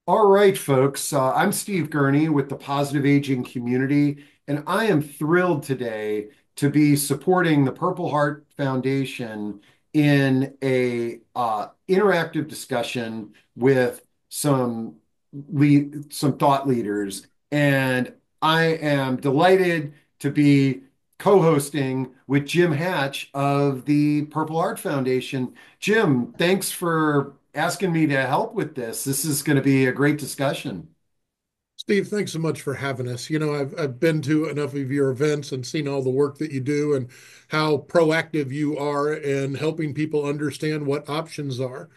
All right, folks. I'm Steve Gurney with the Positive Aging Community, and I am thrilled today to be supporting the Purple Heart Foundation in a interactive discussion with some thought leaders. And I am delighted to be co-hosting with Jim Hatch of the Purple Heart Foundation. Jim, thanks for asking me to help with this. This is going to be a great discussion. Steve, thanks so much for having us. I've been to enough of your events and seen all the work that you do and how proactive you are in helping people understand what options are,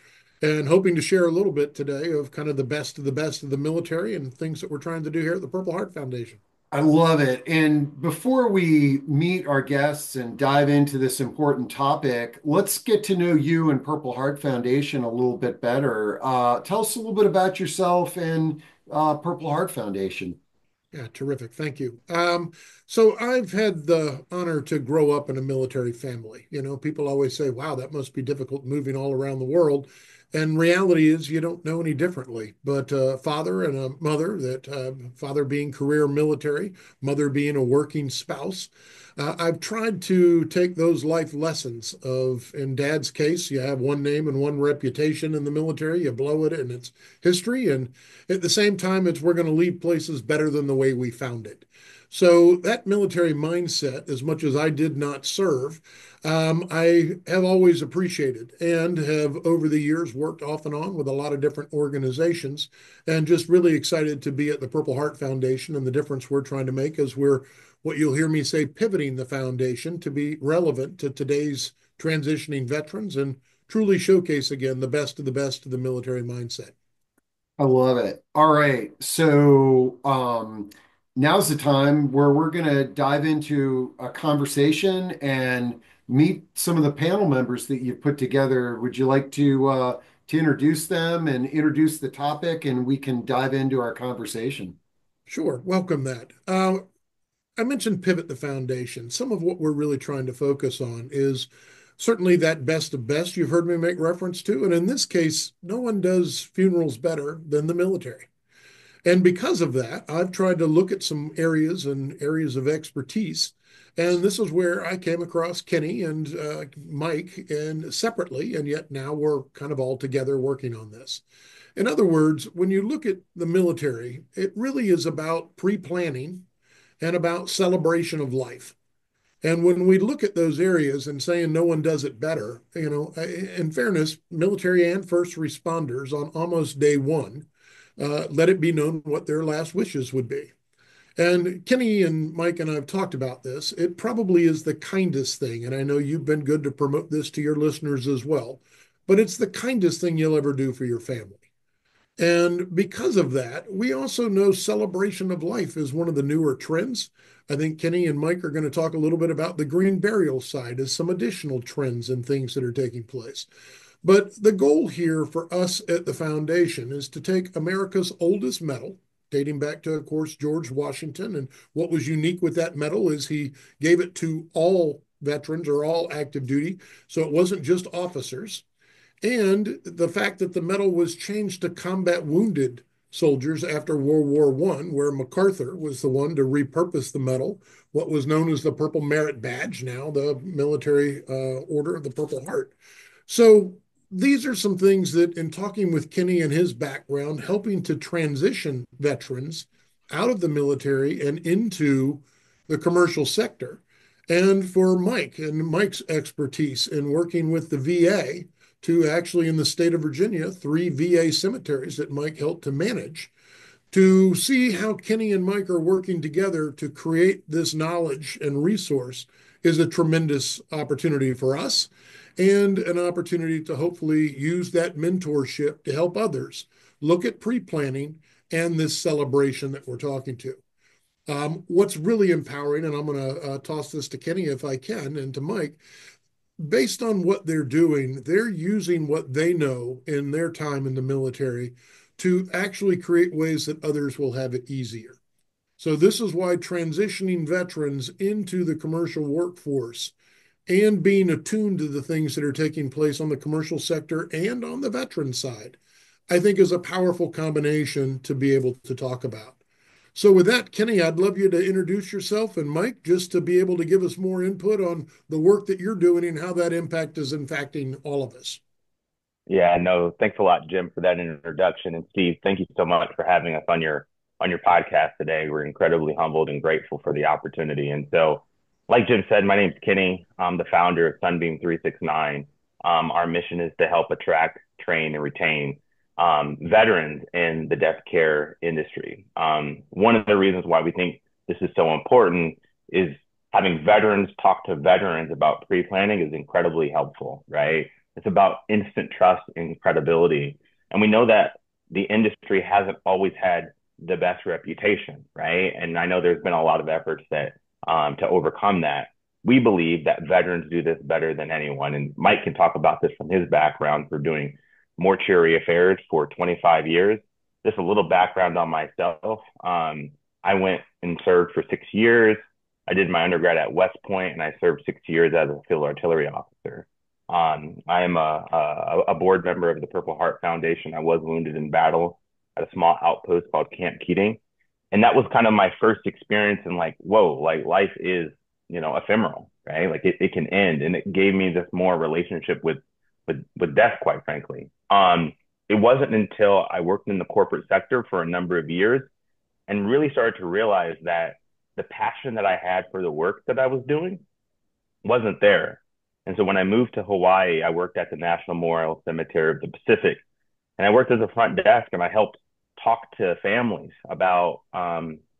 and hoping to share a little bit today of kind of the best of the best of the military and things that we're trying to do here at the Purple Heart Foundation. I love it. And before we meet our guests and dive into this important topic, let's get to know you and Purple Heart Foundation a little bit better. Tell us a little bit about yourself and Purple Heart Foundation. Yeah, terrific. Thank you. So I've had the honor to grow up in a military family. People always say, wow, that must be difficult moving all around the world. And reality is you don't know any differently. But father and a mother, that father being career military, mother being a working spouse. I've tried to take those life lessons of, in dad's case, you have one name and one reputation in the military, you blow it and it's history. And at the same time, it's we're going to leave places better than the way we found it. So that military mindset, as much as I did not serve, I have always appreciated and have over the years worked off and on with a lot of different organizations, and just really excited to be at the Purple Heart Foundation and the difference we're trying to make as we're, what you'll hear me say, pivoting the foundation to be relevant to today's transitioning veterans and truly showcase again the best of the military mindset. I love it. All right. So now's the time where we're going to dive into a conversation and meet some of the panel members that you've put together. Would you like to introduce them and introduce the topic, and we can dive into our conversation? Sure, welcome that. I mentioned pivot the foundation. Some of what we're really trying to focus on is certainly that best of best you've heard me make reference to. And in this case, no one does funerals better than the military. And because of that, I've tried to look at some areas and areas of expertise. And this is where I came across Kenny and Mike, and separately, and yet now we're kind of all together working on this. In other words, when you look at the military, it really is about pre planning and about celebration of life. And when we look at those areas and saying no one does it better, in fairness, military and first responders on almost day one, let it be known what their last wishes would be. And Kenny and Mike and I have talked about this. It probably is the kindest thing. And I know you've been good to promote this to your listeners as well, but it's the kindest thing you'll ever do for your family. And because of that, we also know celebration of life is one of the newer trends. I think Kenny and Mike are going to talk a little bit about the green burial side as some additional trends and things that are taking place. But the goal here for us at the foundation is to take America's oldest medal, dating back to, of course, George Washington. And what was unique with that medal is he gave it to all veterans or all active duty. So it wasn't just officers. And the fact that the medal was changed to combat wounded soldiers after World War I, where MacArthur was the one to repurpose the medal, what was known as the Purple Merit Badge, now the military order of the Purple Heart. So these are some things that, in talking with Kenny and his background, helping to transition veterans out of the military and into the commercial sector. And for Mike and Mike's expertise in working with the VA to actually, in the state of Virginia, 3 VA cemeteries that Mike helped to manage, to see how Kenny and Mike are working together to create this knowledge and resource is a tremendous opportunity for us, and an opportunity to hopefully use that mentorship to help others look at pre planning and this celebration that we're talking to. What's really empowering, and I'm going to toss this to Kenny if I can, and to Mike, based on what they're doing, they're using what they know in their time in the military to actually create ways that others will have it easier. So, this is why transitioning veterans into the commercial workforce and being attuned to the things that are taking place on the commercial sector and on the veteran side, I think is a powerful combination to be able to talk about. So, with that, Kenny, I'd love you to introduce yourself and Mike just to be able to give us more input on the work that you're doing and how that impact is impacting all of us. Yeah, no, thanks a lot, Jim, for that introduction. And Steve, thank you so much for having us on your podcast today. We're incredibly humbled and grateful for the opportunity. And so, like Jim said, my name's Kenny. I'm the founder of Sunbeam 369. Our mission is to help attract, train, and retain veterans in the death care industry. One of the reasons why we think this is so important is having veterans talk to veterans about pre-planning is incredibly helpful, right? It's about instant trust and credibility. And we know that the industry hasn't always had the best reputation, right? And I know there's been a lot of efforts that to overcome that. We believe that veterans do this better than anyone. And Mike can talk about this from his background for doing mortuary affairs for 25 years. Just a little background on myself. I went and served for 6 years. I did my undergrad at West Point, and I served 6 years as a field artillery officer. I am a board member of the Purple Heart Foundation. I was wounded in battle at a small outpost called Camp Keating. And that was kind of my first experience in like, whoa, like life is, ephemeral, right? Like it can end. And it gave me this more relationship with death, quite frankly. It wasn't until I worked in the corporate sector for a number of years and really started to realize that the passion that I had for the work that I was doing wasn't there. And so when I moved to Hawaii, I worked at the National Memorial Cemetery of the Pacific, and I worked as a front desk, and I helped talk to families about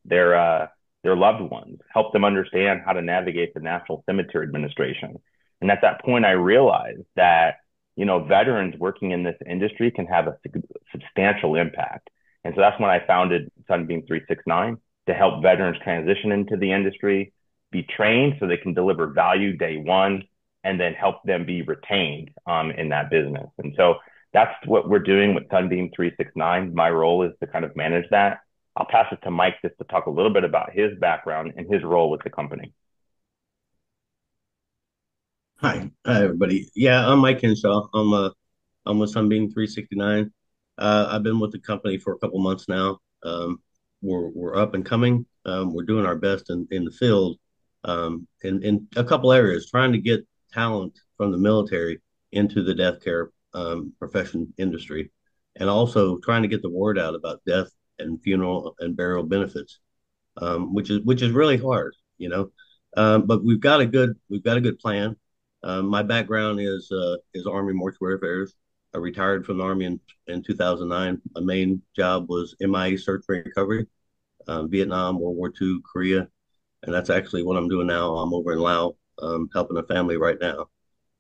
their loved ones, help them understand how to navigate the National Cemetery Administration. And at that point, I realized that veterans working in this industry can have a substantial impact. And so that's when I founded Sunbeam 369 to help veterans transition into the industry, be trained so they can deliver value day one, and then help them be retained in that business. And so that's what we're doing with Sunbeam 369. My role is to kind of manage that. I'll pass it to Mike just to talk a little bit about his background and his role with the company. Hi everybody. Yeah, I'm Mike Henshaw. I'm with Sunbeam 369. I've been with the company for a couple months now. We're up and coming. We're doing our best in the field, in a couple areas, trying to get talent from the military into the death care profession industry, and also trying to get the word out about death and funeral and burial benefits, which is really hard, you know. But we've got a good plan. My background is Army mortuary affairs. I retired from the Army in 2009. My main job was MIA search and recovery, Vietnam, World War II, Korea, and that's actually what I'm doing now. I'm over in Laos, helping a family right now.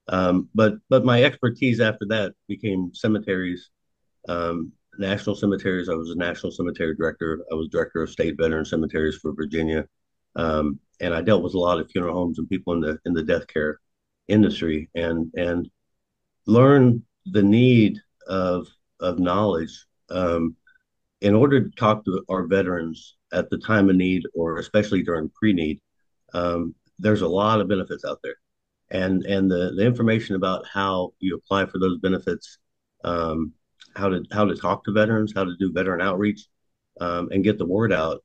But my expertise after that became cemeteries, national cemeteries. I was a national cemetery director. I was director of state veteran cemeteries for Virginia, and I dealt with a lot of funeral homes and people in the death care industry, and learn the need of knowledge, in order to talk to our veterans at the time of need, or especially during pre-need. There's a lot of benefits out there, and the information about how you apply for those benefits, how to talk to veterans, how to do veteran outreach, and get the word out,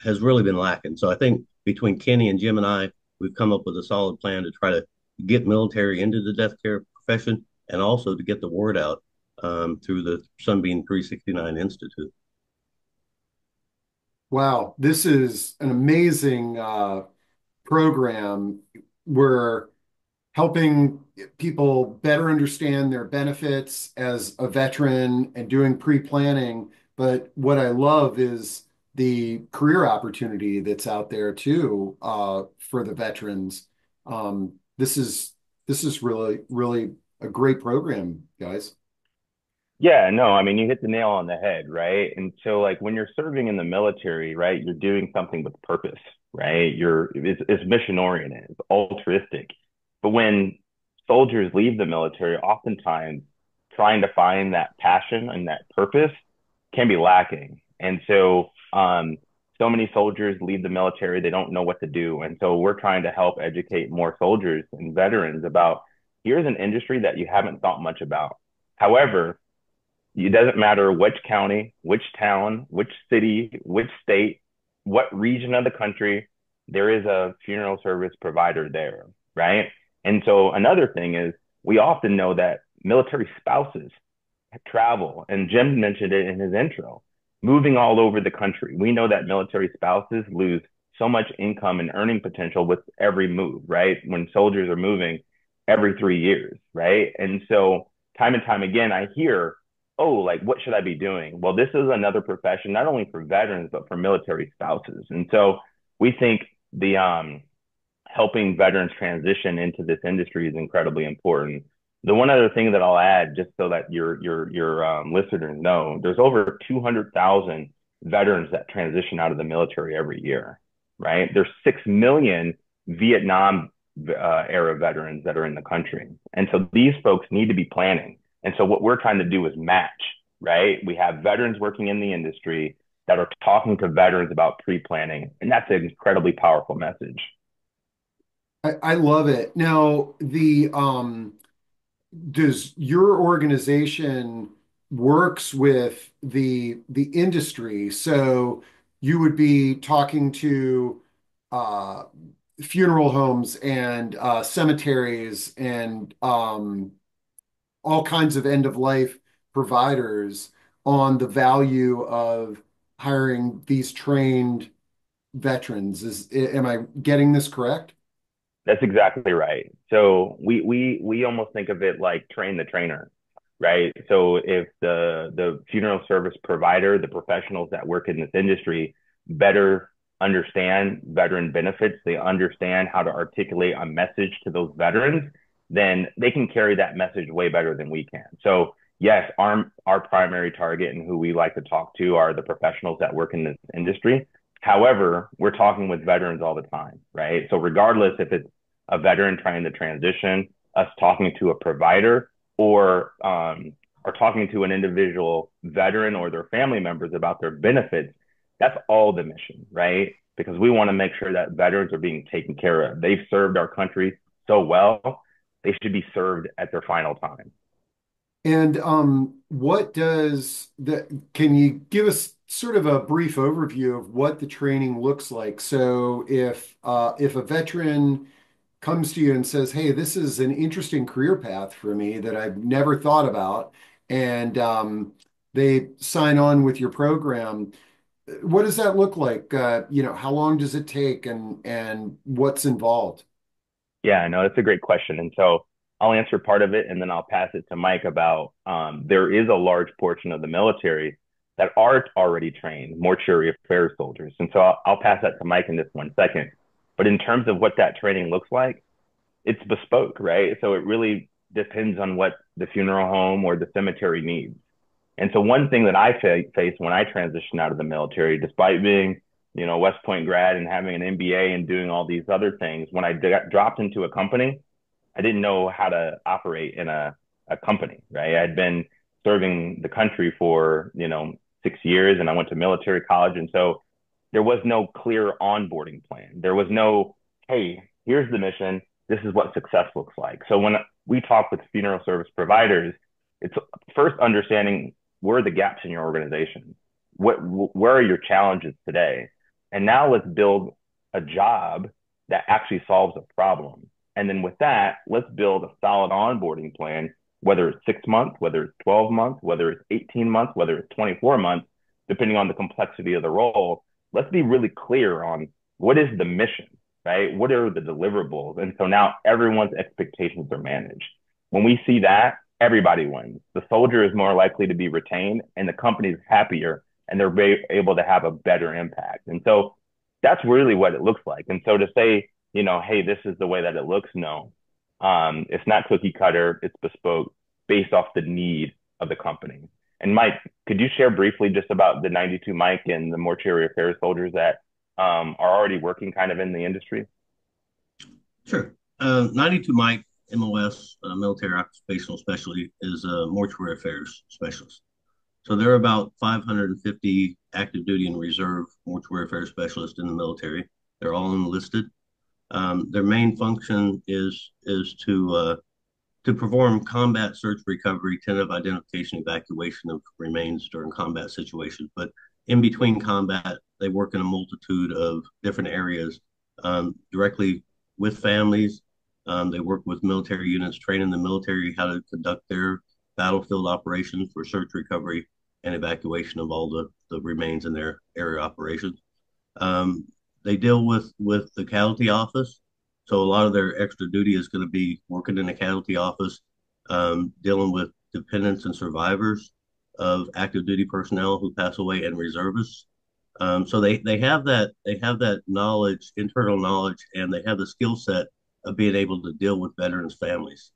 has really been lacking. So I think between Kenny and Jim and I, we've come up with a solid plan to try to get military into the death care profession, and also to get the word out, through the Sunbeam 369 Institute. Wow, this is an amazing program. We're helping people better understand their benefits as a veteran and doing pre-planning. But what I love is the career opportunity that's out there too, for the veterans. This is really, really a great program, guys. Yeah, no, I mean, you hit the nail on the head, right? And so, like, when you're serving in the military, right, you're doing something with purpose, right? It's mission oriented, it's altruistic. But when soldiers leave the military, oftentimes trying to find that passion and that purpose can be lacking. And so, so many soldiers leave the military, they don't know what to do. And so, we're trying to help educate more soldiers and veterans about here's an industry that you haven't thought much about. However, It doesn't matter which county, which town, which city, which state, what region of the country, there is a funeral service provider there, right? And so another thing is we often know that military spouses travel, and Jim mentioned it in his intro, moving all over the country. We know that military spouses lose so much income and earning potential with every move, right? When soldiers are moving every 3 years, right? And so time and time again, I hear, oh, like, what should I be doing? Well, this is another profession, not only for veterans, but for military spouses. And so we think the helping veterans transition into this industry is incredibly important. The one other thing that I'll add, just so that your listeners know, there's over 200,000 veterans that transition out of the military every year, right? There's 6 million Vietnam era veterans that are in the country, and so these folks need to be planning. And so what we're trying to do is match, right? We have veterans working in the industry that are talking to veterans about pre-planning, and that's an incredibly powerful message. I love it. Now, the does your organization works with the industry? So you would be talking to uh, funeral homes and cemeteries and all kinds of end of life providers on the value of hiring these trained veterans. Am I getting this correct? That's exactly right. So we almost think of it like train the trainer, right? So if the funeral service provider, the professionals that work in this industry better understand veteran benefits, they understand how to articulate a message to those veterans, then they can carry that message way better than we can. So yes, our primary target and who we like to talk to are the professionals that work in this industry. However, we're talking with veterans all the time, right? So regardless if it's a veteran trying to transition, us talking to a provider, or talking to an individual veteran or their family members about their benefits, that's all the mission, right? Because we want to make sure that veterans are being taken care of. They've served our country so well, they should be served at their final time. And what does can you give us sort of a brief overview of what the training looks like? So if a veteran comes to you and says, "Hey, this is an interesting career path for me that I've never thought about," and they sign on with your program, what does that look like? How long does it take and what's involved? Yeah, no, that's a great question. And so I'll answer part of it and then I'll pass it to Mike about there is a large portion of the military that are already trained mortuary affairs soldiers. And so I'll pass that to Mike in just 1 second. But in terms of what that training looks like, it's bespoke, right? So it really depends on what the funeral home or the cemetery needs. And so one thing that I faced when I transitioned out of the military, despite being, West Point grad and having an MBA and doing all these other things, when I got dropped into a company, I didn't know how to operate in a company, right? I'd been serving the country for, 6 years and I went to military college. And so there was no clear onboarding plan. There was no, hey, here's the mission. This is what success looks like. So when we talk with funeral service providers, it's first understanding where are the gaps in your organization? Where are your challenges today? And now let's build a job that actually solves a problem. And then with that, let's build a solid onboarding plan, whether it's 6 months, whether it's 12 months, whether it's 18 months, whether it's 24 months, depending on the complexity of the role. Let's be really clear on what is the mission, right? What are the deliverables? And so now everyone's expectations are managed. When we see that, everybody wins. The soldier is more likely to be retained and the company is happier and they're able to have a better impact. And so that's really what it looks like. And so to say, hey, this is the way that it looks, no, it's not cookie cutter, it's bespoke based off the need of the company. And Mike, could you share briefly just about the 92 Mike and the mortuary affairs soldiers that are already working kind of in the industry? Sure. 92 Mike, MOS, military occupational specialty, is a mortuary affairs specialist. So there are about 550 active duty and reserve mortuary affairs specialists in the military. They're all enlisted. Their main function is to perform combat search, recovery, tentative identification, evacuation of remains during combat situations. But in between combat, they work in a multitude of different areas, directly with families. They work with military units, training the military how to conduct their battlefield operations for search, recovery, and evacuation of all the remains in their area operations. Um, they deal with the casualty office, so a lot of their extra duty is going to be working in the casualty office, dealing with dependents and survivors of active duty personnel who pass away and reservists. So they have that knowledge, internal knowledge, and they have the skill set of being able to deal with veterans' families.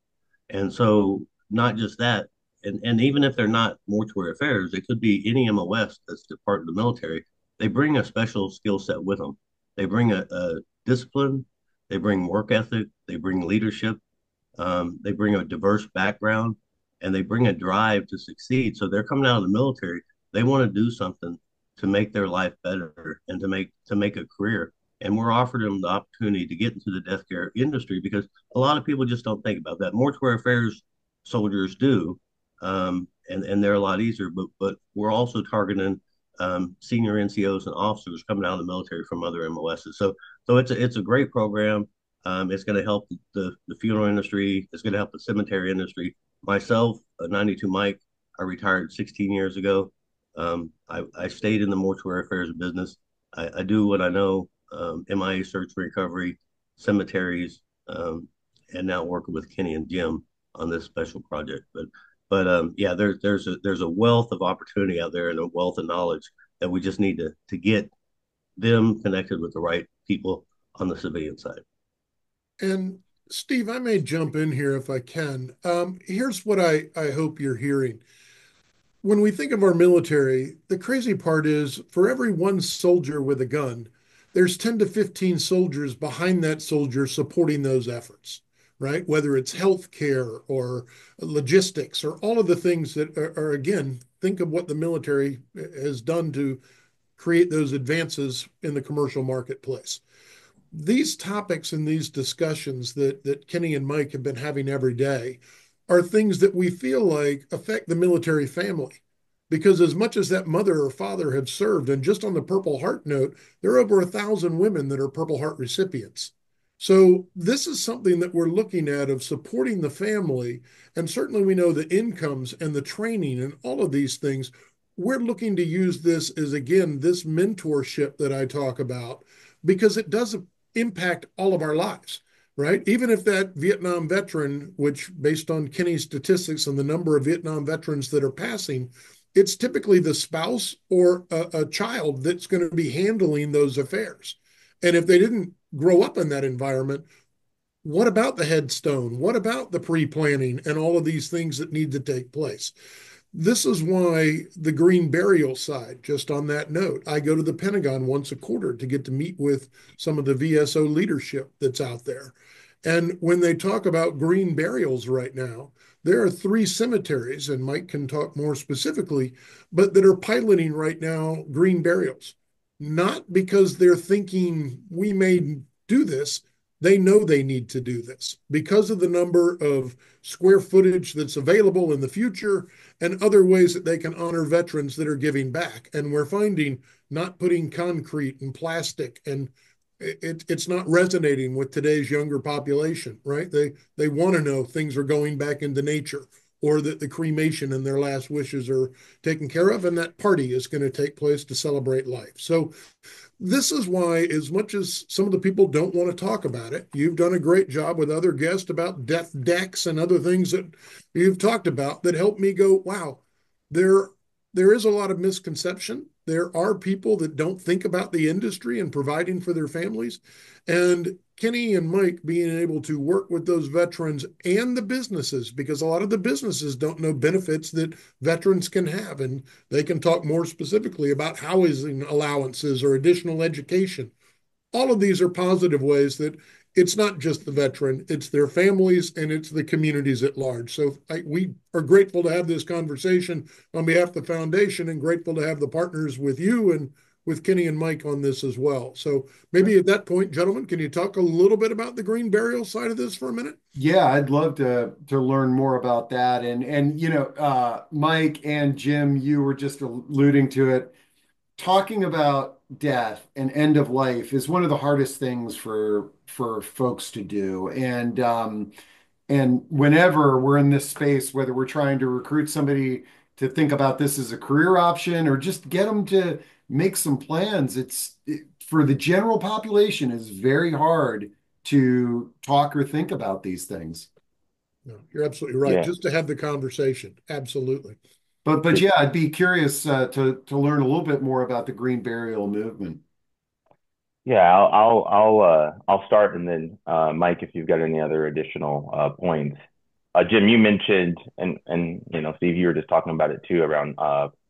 And so not just that, and even if they're not mortuary affairs, it could be any MOS that's the part of the military. They bring a special skill set with them. They bring a discipline, they bring work ethic, they bring leadership, they bring a diverse background, and they bring a drive to succeed. So they're coming out of the military. They want to do something to make their life better and to make a career. And we're offering them the opportunity to get into the death care industry because a lot of people just don't think about that. Mortuary affairs soldiers do, and they're a lot easier. But we're also targeting senior NCOs and officers coming out of the military from other MOSs. So it's a great program. It's going to help the funeral industry. It's going to help the cemetery industry. Myself, 92 Mike, I retired 16 years ago. I stayed in the mortuary affairs business. I do what I know, MIA search and recovery, cemeteries, and now working with Kenny and Jim on this special project. But yeah, there's a wealth of opportunity out there and a wealth of knowledge that we just need to get them connected with the right people on the civilian side. And Steve, I may jump in here if I can. Here's what I hope you're hearing. When we think of our military, the crazy part is for every one soldier with a gun, there's 10 to 15 soldiers behind that soldier supporting those efforts, right? Whether it's healthcare or logistics or all of the things that are again, think of what the military has done to create those advances in the commercial marketplace. These topics and these discussions that Kenny and Mike have been having every day are things that we feel like affect the military family. Because as much as that mother or father have served, and just on the Purple Heart note, there are over 1,000 women that are Purple Heart recipients. So this is something that we're looking at of supporting the family. And certainly we know the incomes and the training and all of these things. We're looking to use this as, again, this mentorship that I talk about, because it does impact all of our lives, right? Even if that Vietnam veteran, which based on Kenny's statistics and the number of Vietnam veterans that are passing, it's typically the spouse or a child that's going to be handling those affairs. And if they didn't grow up in that environment, what about the headstone? What about the pre-planning and all of these things that need to take place? This is why the green burial side, just on that note, I go to the Pentagon once a quarter to get to meet with some of the VSO leadership that's out there. And when they talk about green burials right now, there are 3 cemeteries, and Mike can talk more specifically, but that are piloting right now green burials. Not because they're thinking we may do this, they know they need to do this because of the number of square footage that's available in the future and other ways that they can honor veterans that are giving back. And we're finding not putting concrete and plastic, and it's not resonating with today's younger population, right? They want to know things are going back into nature, or that the cremation and their last wishes are taken care of, and that party is going to take place to celebrate life. So this is why, as much as some of the people don't want to talk about it, you've done a great job with other guests about death decks and other things that you've talked about that help me go, wow, there, there is a lot of misconception. There are people that don't think about the industry and providing for their families. And Kenny and Mike being able to work with those veterans and the businesses, because a lot of the businesses don't know benefits that veterans can have. And they can talk more specifically about housing allowances or additional education. All of these are positive ways that it's not just the veteran, it's their families and it's the communities at large. So we are grateful to have this conversation on behalf of the foundation, and grateful to have the partners with you and with Kenny and Mike on this as well. So maybe at that point, gentlemen, can you talk a little bit about the green burial side of this for a minute? Yeah, I'd love to learn more about that. And Mike and Jim, you were just alluding to it. Talking about death and end of life is one of the hardest things for folks to do. And whenever we're in this space, whether we're trying to recruit somebody to think about this as a career option or just get them to make some plans, for the general population is very hard to talk or think about these things. No, you're absolutely right. Yeah. Just to have the conversation. Absolutely. But yeah, I'd be curious to learn a little bit more about the green burial movement. Yeah, I'll start, and then Mike, if you've got any other additional points. Jim, you mentioned, and Steve, you were just talking about it too around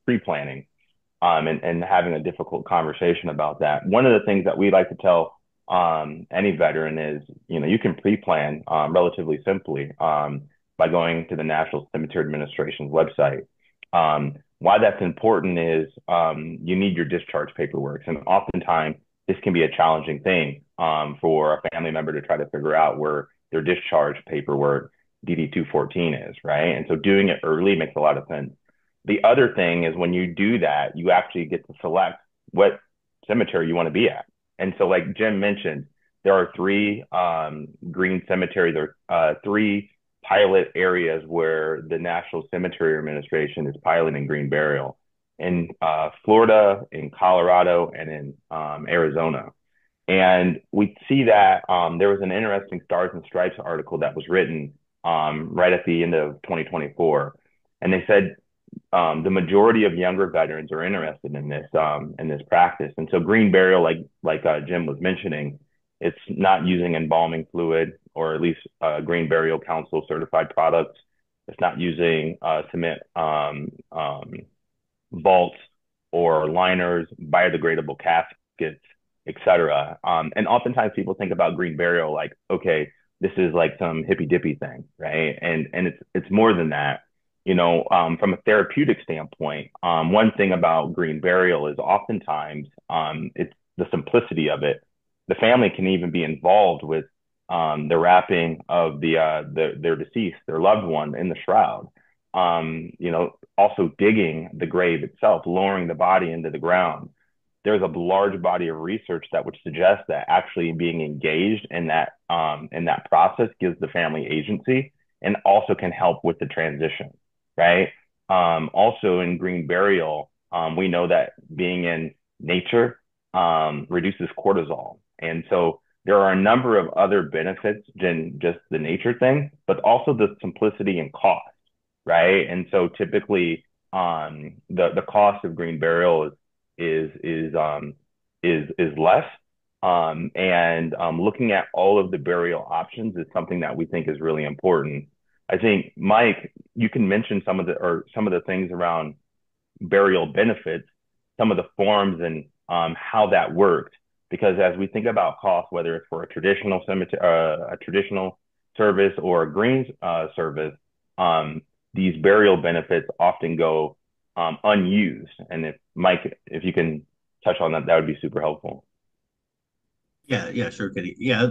pre-planning, and having a difficult conversation about that. One of the things that we like to tell any veteran is, you can pre-plan relatively simply by going to the National Cemetery Administration's website. Why that's important is you need your discharge paperwork, and oftentimes this can be a challenging thing for a family member to try to figure out where their discharge paperwork DD 214 is, right? And so doing it early makes a lot of sense. The other thing is when you do that, you actually get to select what cemetery you want to be at. And so, like Jim mentioned, there are three green cemeteries, or three pilot areas where the National Cemetery Administration is piloting green burial in Florida, in Colorado, and in Arizona. And we see that there was an interesting Stars and Stripes article that was written right at the end of 2024. And they said the majority of younger veterans are interested in this practice. And so green burial, like Jim was mentioning, it's not using embalming fluid, or at least Green Burial Council certified products. It's not using cement vaults or liners, biodegradable caskets, etc. And oftentimes people think about green burial like, okay, this is like some hippy dippy thing, right? And it's more than that. From a therapeutic standpoint, one thing about green burial is oftentimes it's the simplicity of it. The family can even be involved with the wrapping of their deceased, their loved one, in the shroud. Also digging the grave itself, lowering the body into the ground. There's a large body of research that would suggest that actually being engaged in that process gives the family agency and also can help with the transition, right? Also in green burial, we know that being in nature reduces cortisol. And so there are a number of other benefits than just the nature thing, but also the simplicity and cost, right? And so typically the cost of green burial is less. And looking at all of the burial options is something that we think is really important. I think, Mike, you can mention some of the things around burial benefits, some of the forms, and how that worked. Because as we think about cost, whether it's for a traditional cemetery, a traditional service, or a green service, these burial benefits often go unused. And if Mike, if you can touch on that, that would be super helpful. Yeah, yeah, sure, Kitty. Yeah,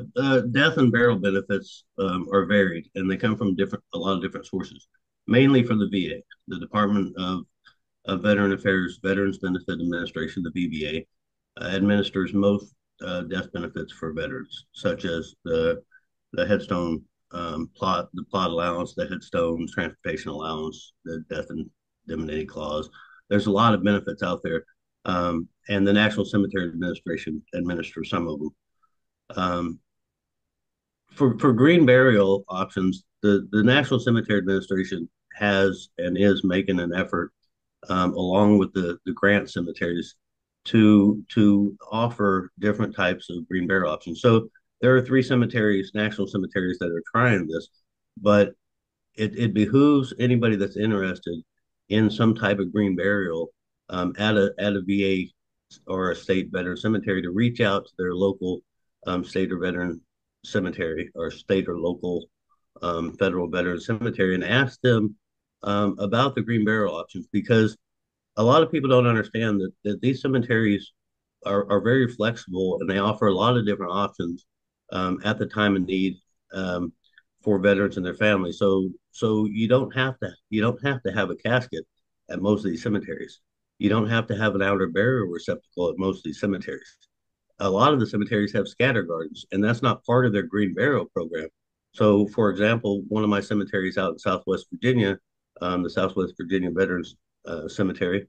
death and burial benefits are varied, and they come from a lot of different sources. Mainly from the VA, the Department of Veteran Affairs, Veterans Benefit Administration, the VBA, administers most death benefits for veterans, such as the headstone the plot allowance, the headstone transportation allowance, the death indemnity clause. There's a lot of benefits out there, and the National Cemetery Administration administers some of them. Um, for green burial options, the National Cemetery Administration has and is making an effort, along with the grant cemeteries, to offer different types of green burial options. So there are three cemeteries, national cemeteries, that are trying this, but it behooves anybody that's interested in some type of green burial at a VA or a state veteran cemetery to reach out to their local state or veteran cemetery, or state or local federal veteran cemetery, and ask them about the green burial options, because a lot of people don't understand that these cemeteries are very flexible, and they offer a lot of different options at the time of need for veterans and their families. So you don't have to have a casket at most of these cemeteries. You don't have to have an outer burial receptacle at most of these cemeteries. A lot of the cemeteries have scatter gardens, and that's not part of their green burial program. So, for example, one of my cemeteries out in Southwest Virginia, the Southwest Virginia Veterans Cemetery,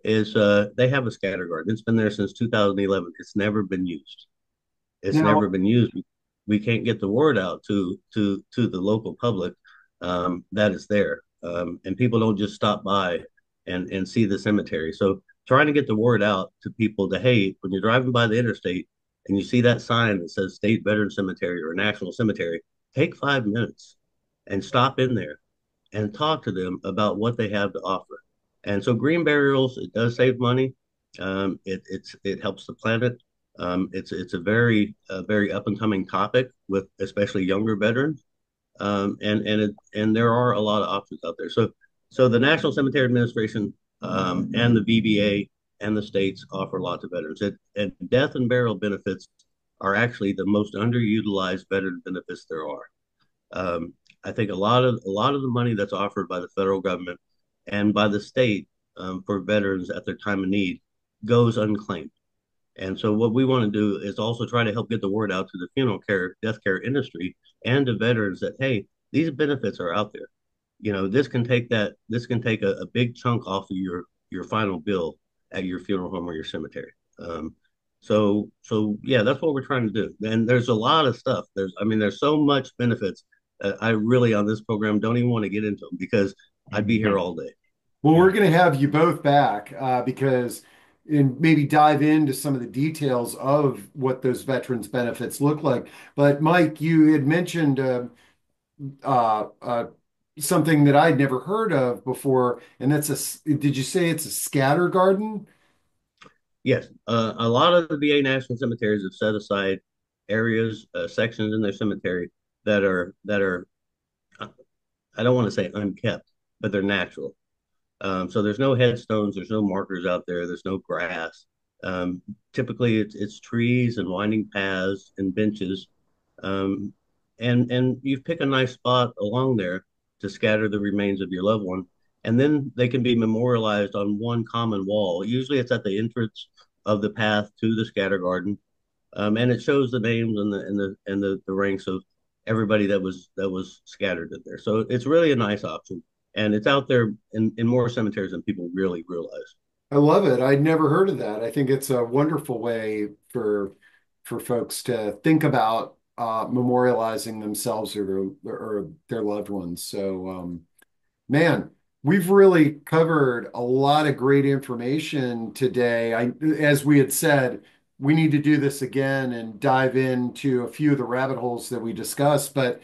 is they have a scatter garden. It's been there since 2011. It's never been used. It's never Now, been used. We can't get the word out to the local public that it's there, and people don't just stop by and see the cemetery. So trying to get the word out to people that hey, when you're driving by the interstate and you see that sign that says State Veteran Cemetery or National Cemetery, take 5 minutes and stop in there and talk to them about what they have to offer. And so green burials, it does save money. It helps the planet. It's a very up and coming topic with especially younger veterans. And there are a lot of options out there. So the National Cemetery Administration and the VBA and the states offer lots of veterans. And death and burial benefits are actually the most underutilized veteran benefits there are. I think a lot of the money that's offered by the federal government and by the state for veterans at their time of need goes unclaimed. And so what we want to do is also try to help get the word out to the funeral care, death care industry and to veterans that, hey, these benefits are out there. You know, this can take a big chunk off of your final bill at your funeral home or your cemetery. So yeah, that's what we're trying to do. And there's a lot of stuff. There's so much benefits. I really on this program don't even want to get into them because I'd be here all day. well, we're going to have you both back because and maybe dive into some of the details of what those veterans benefits look like. But Mike, you had mentioned uh, uh, something that I'd never heard of before, and did you say it's a scatter garden? Yes, a lot of the VA national cemeteries have set aside areas, sections in their cemetery that are I don't want to say unkept, but they're natural. So there's no headstones, there's no markers out there, there's no grass. Typically, it's trees and winding paths and benches, um, and you pick a nice spot along there to scatter the remains of your loved one, and then they can be memorialized on one common wall. Usually, it's at the entrance of the path to the scatter garden, and it shows the names and the ranks of everybody that was scattered in there. So it's really a nice option, and it's out there in more cemeteries than people really realize. I love it. I'd never heard of that. I think it's a wonderful way for folks to think about memorializing themselves or their loved ones. So man, we've really covered a lot of great information today. As we had said, we need to do this again and dive into a few of the rabbit holes that we discussed. But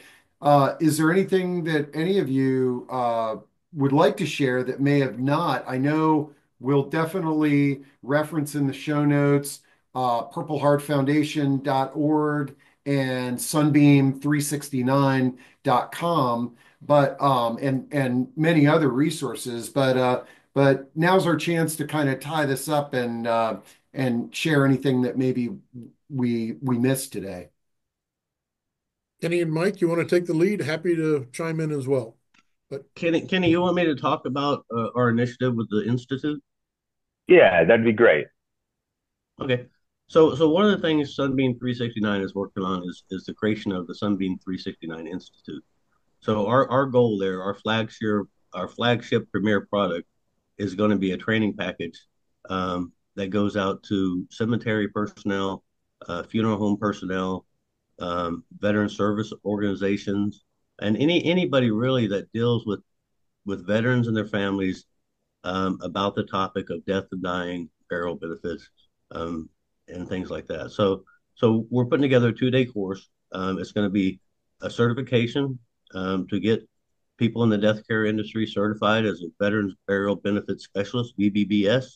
is there anything that any of you would like to share that may have not? I know we'll definitely reference in the show notes purpleheartfoundation.org and sunbeam369.com but and many other resources. But now's our chance to kind of tie this up and share anything that maybe we missed today. Kenny and Mike, you want to take the lead? Happy to chime in as well. But Kenny, you want me to talk about our initiative with the institute? Yeah, that'd be great. Okay. So one of the things Sunbeam 369 is working on is the creation of the Sunbeam 369 Institute. So our goal there, our flagship premier product is going to be a training package that goes out to cemetery personnel, funeral home personnel, veteran service organizations, and anybody really that deals with veterans and their families about the topic of death and dying, burial benefits, um, and things like that. So we're putting together a 2-day course. It's going to be a certification to get people in the death care industry certified as a Veterans Burial Benefits Specialist, VBBS.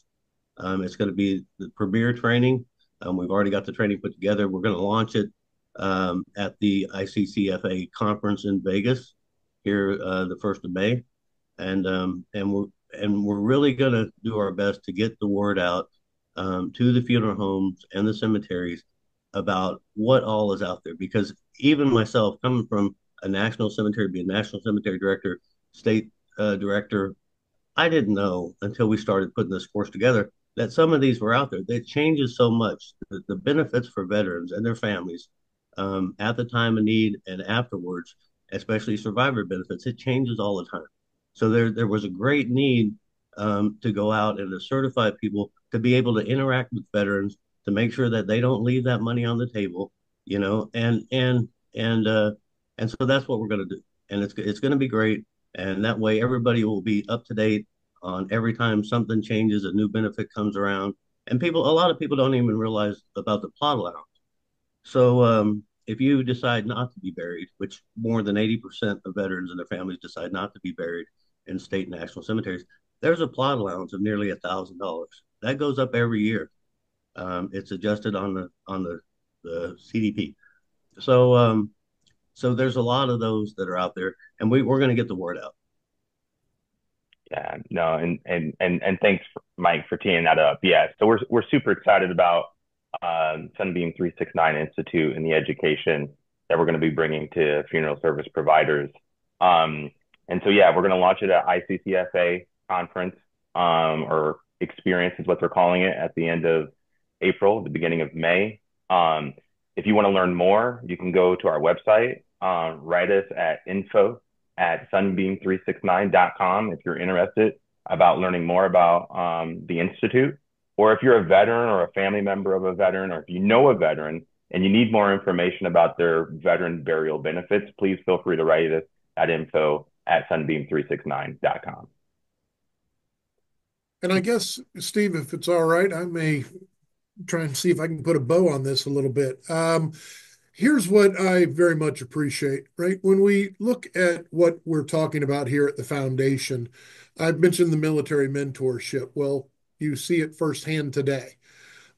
It's going to be the premier training. We've already got the training put together. We're going to launch it at the ICCFA conference in Vegas here the 1st of May. And we're really going to do our best to get the word out to the funeral homes and the cemeteries about what all is out there. Because even myself, coming from a national cemetery, being national cemetery director, state director, I didn't know until we started putting this course together that some of these were out there. It changes so much. The benefits for veterans and their families at the time of need and afterwards, especially survivor benefits, it changes all the time. So there was a great need to go out and to certify people to be able to interact with veterans to make sure that they don't leave that money on the table, you know, and so that's what we're going to do, and it's going to be great, and that way everybody will be up to date on every time something changes, a new benefit comes around, and a lot of people don't even realize about the plot allowance. So if you decide not to be buried, which more than 80% of veterans and their families decide not to be buried in state and national cemeteries, there's a plot allowance of nearly $1,000. That goes up every year. It's adjusted on the CDP. So so there's a lot of those that are out there, and we're going to get the word out. Yeah, no, and thanks, Mike, for teeing that up. Yeah, so we're super excited about Sunbeam 369 Institute and the education that we're going to be bringing to funeral service providers. Um, and so yeah, we're going to launch it at ICCFA conference or experience is what they're calling it at the end of April, the beginning of May. Um, if you want to learn more, you can go to our website, write us at info sunbeam369.com if you're interested about learning more about the Institute. Or if you're a veteran or a family member of a veteran, or if you know a veteran and you need more information about their veteran burial benefits, please feel free to write us at info at sunbeam369.com. And I guess, Steve, if it's all right, I may try and see if I can put a bow on this a little bit. Here's what I very much appreciate, right? When we look at what we're talking about here at the foundation, I've mentioned the military mentorship. Well, you see it firsthand today.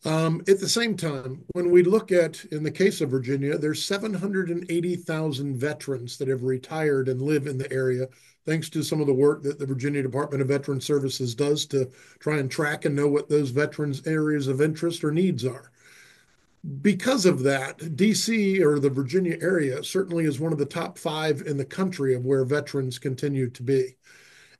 At the same time, when we look at, in the case of Virginia, there's 780,000 veterans that have retired and live in the area, thanks to some of the work that the Virginia Department of Veteran Services does to try and track and know what those veterans' areas of interest or needs are. Because of that, DC or the Virginia area certainly is one of the top five in the country of where veterans continue to be.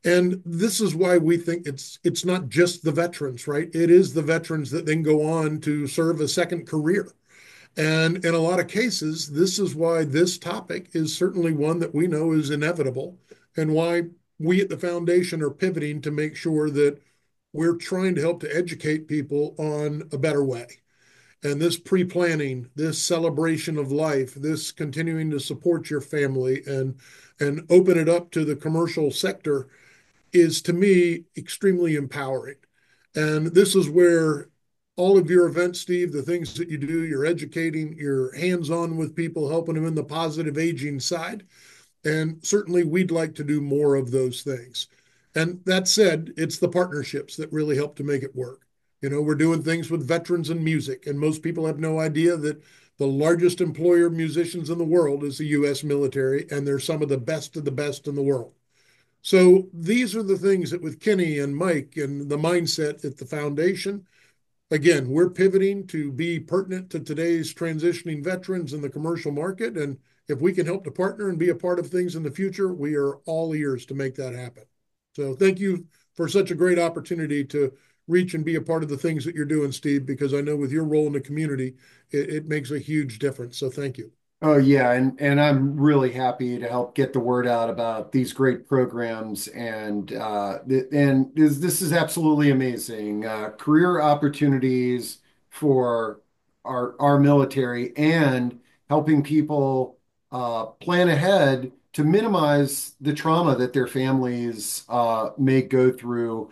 And this is why we think it's not just the veterans, right? It is the veterans that then go on to serve a second career. And in a lot of cases, this is why this topic is certainly one that we know is inevitable and why we at the foundation are pivoting to make sure that we're trying to help to educate people on a better way. And this pre-planning, this celebration of life, this continuing to support your family and open it up to the commercial sector is to me extremely empowering. And this is where all of your events, Steve, the things that you do, you're educating, you're hands on with people, helping them in the positive aging side. And certainly we'd like to do more of those things. And that said, it's the partnerships that really help to make it work. You know, we're doing things with veterans and music, and most people have no idea that the largest employer of musicians in the world is the US military, and they're some of the best in the world. So these are the things that with Kenny and Mike and the mindset at the foundation, again, we're pivoting to be pertinent to today's transitioning veterans in the commercial market. And if we can help to partner and be a part of things in the future, we are all ears to make that happen. So thank you for such a great opportunity to reach and be a part of the things that you're doing, Steve, because I know with your role in the community, it makes a huge difference. So thank you. Oh yeah, and I'm really happy to help get the word out about these great programs, and this is absolutely amazing. Career opportunities for our military and helping people plan ahead to minimize the trauma that their families may go through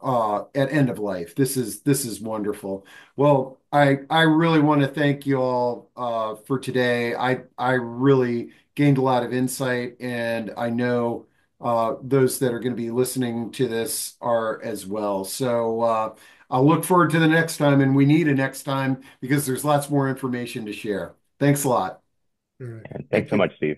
at end of life. This is wonderful. Well, I really want to thank you all for today. I really gained a lot of insight, and I know those that are going to be listening to this are as well. So I'll look forward to the next time, and we need a next time because there's lots more information to share. Thanks a lot. All right. And thanks Thank so you. much, Steve.